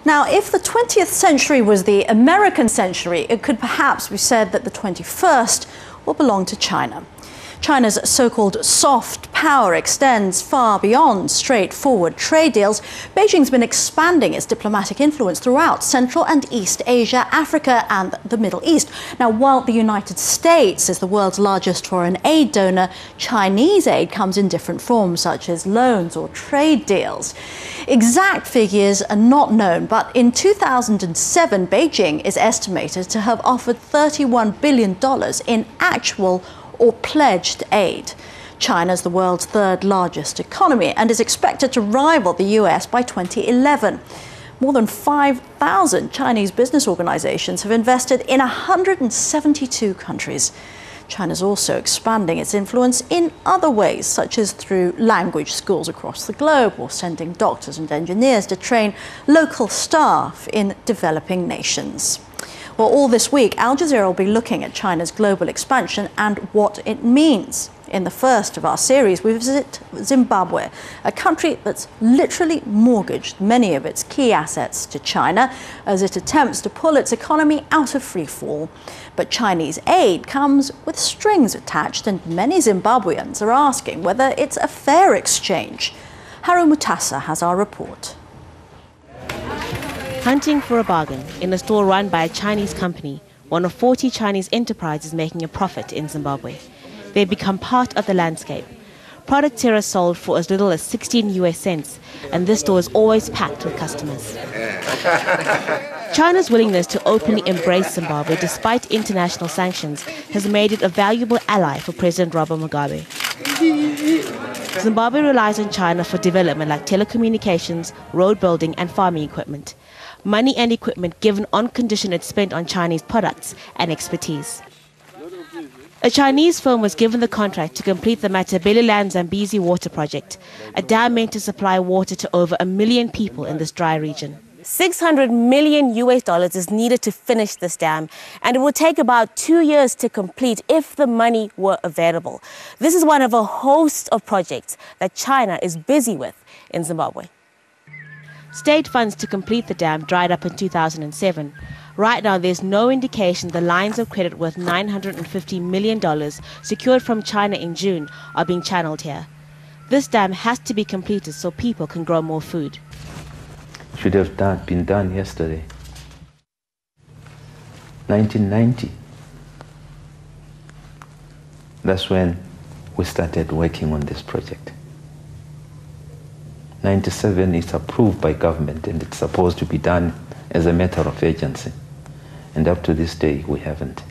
Now, if the 20th century was the American century, it could perhaps be said that the 21st will belong to China. China's so-called soft power extends far beyond straightforward trade deals. Beijing's been expanding its diplomatic influence throughout Central and East Asia, Africa and the Middle East. Now, while the United States is the world's largest foreign aid donor, Chinese aid comes in different forms, such as loans or trade deals. Exact figures are not known, but in 2007, Beijing is estimated to have offered $31 billion in actual or pledged aid. China is the world's third largest economy and is expected to rival the US by 2011. More than 5,000 Chinese business organizations have invested in 172 countries. China is also expanding its influence in other ways, such as through language schools across the globe or sending doctors and engineers to train local staff in developing nations. Well, all this week, Al Jazeera will be looking at China's global expansion and what it means. In the first of our series, we visit Zimbabwe, a country that's literally mortgaged many of its key assets to China as it attempts to pull its economy out of free fall. But Chinese aid comes with strings attached, and many Zimbabweans are asking whether it's a fair exchange. Haru Mutasa has our report. Hunting for a bargain in a store run by a Chinese company, one of 40 Chinese enterprises making a profit in Zimbabwe. They've become part of the landscape. Products here are sold for as little as 16 US cents, and this store is always packed with customers. China's willingness to openly embrace Zimbabwe despite international sanctions has made it a valuable ally for President Robert Mugabe. Zimbabwe relies on China for development like telecommunications, road building and farming equipment. Money and equipment given on condition it's spent on Chinese products and expertise. A Chinese firm was given the contract to complete the Matabeleland-Zambezi water project, a dam meant to supply water to over 1 million people in this dry region. $600 million is needed to finish this dam, and it will take about 2 years to complete if the money were available. This is one of a host of projects that China is busy with in Zimbabwe. State funds to complete the dam dried up in 2007. Right now, there's no indication the lines of credit worth $950 million secured from China in June are being channeled here. This dam has to be completed so people can grow more food. Should have been done yesterday. 1990. That's when we started working on this project. 97, it's approved by government and it's supposed to be done as a matter of urgency. And up to this day, we haven't.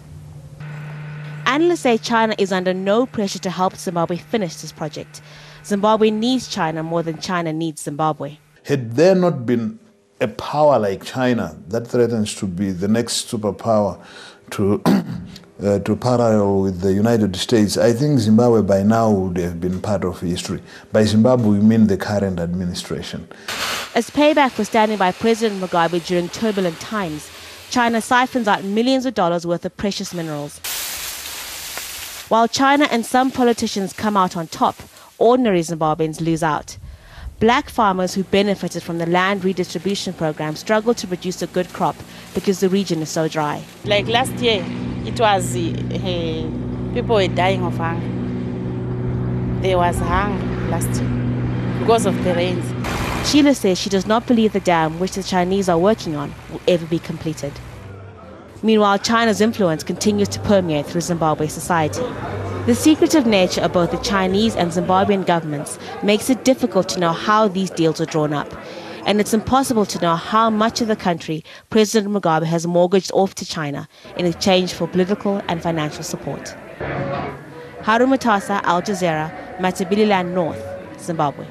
Analysts say China is under no pressure to help Zimbabwe finish this project. Zimbabwe needs China more than China needs Zimbabwe. Had there not been a power like China that threatens to be the next superpower to parallel with the United States, I think Zimbabwe by now would have been part of history. By Zimbabwe, we mean the current administration. As payback for standing by President Mugabe during turbulent times, China siphons out millions of dollars worth of precious minerals. While China and some politicians come out on top, ordinary Zimbabweans lose out. Black farmers who benefited from the land redistribution program struggle to produce a good crop because the region is so dry. Like last year, it was people were dying of hunger. There was hunger last year because of the rains. Sheila says she does not believe the dam, which the Chinese are working on, will ever be completed. Meanwhile, China's influence continues to permeate through Zimbabwe society. The secretive nature of both the Chinese and Zimbabwean governments makes it difficult to know how these deals are drawn up. And it's impossible to know how much of the country President Mugabe has mortgaged off to China in exchange for political and financial support. Haru Mutasa, Al Jazeera, Matabeleland North, Zimbabwe.